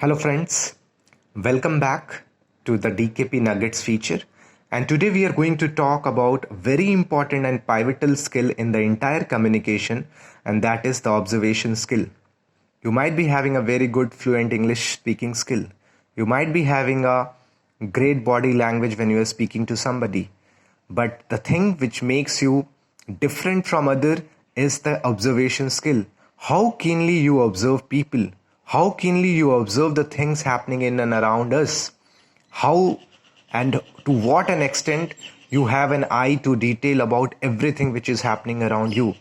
Hello friends, welcome back to the DKP Nuggets feature, and today we are going to talk about a very important and pivotal skill in the entire communication, and that is the observation skill. You might be having a very good fluent English speaking skill. You might be having a great body language when you are speaking to somebody. But the thing which makes you different from other is the observation skill. How keenly you observe people, how keenly you observe the things happening in and around us, how and to what an extent you have an eye to detail about everything which is happening around you.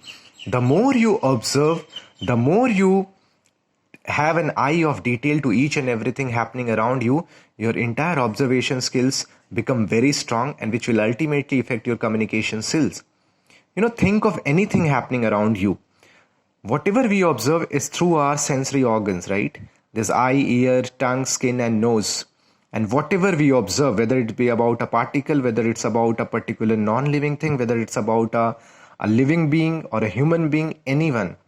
The more you observe, the more you have an eye of detail to each and everything happening around you, your entire observation skills become very strong, and which will ultimately affect your communication skills. Think of anything happening around you. Whatever we observe is through our sensory organs, right? There's eye, ear, tongue, skin, and nose. And whatever we observe, whether it be about a particle, whether it's about a particular non-living thing, whether it's about a living being or a human being, anyone,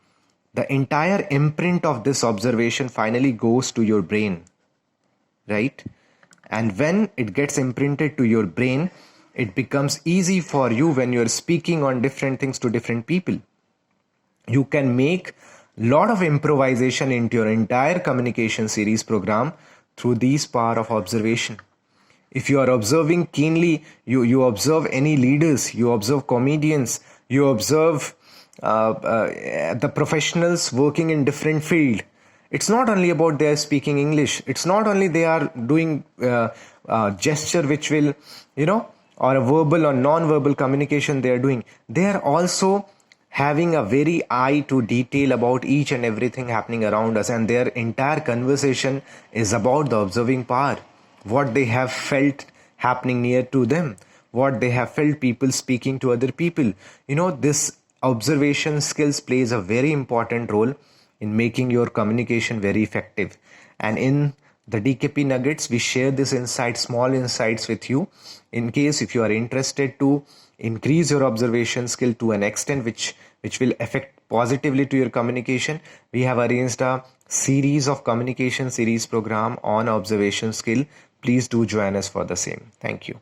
the entire imprint of this observation finally goes to your brain, right? And when it gets imprinted to your brain, it becomes easy for you when you're speaking on different things to different people. You can make a lot of improvisation into your entire communication series program through these power of observation. If you are observing keenly, you observe any leaders, you observe comedians, you observe the professionals working in different field. It's not only about they are speaking English. It's not only they are doing gesture which will, or a verbal or non-verbal communication they are doing. They are also having a very eye to detail about each and everything happening around us, and their entire conversation is about the observing power, what they have felt happening near to them, what they have felt people speaking to other people. This observation skills plays a very important role in making your communication very effective. And in the DKP Nuggets, we share this small insights with you in case if you are interested to increase your observation skill to an extent which will affect positively to your communication. We have arranged a series of communication series program on observation skill. Please do join us for the same. Thank you.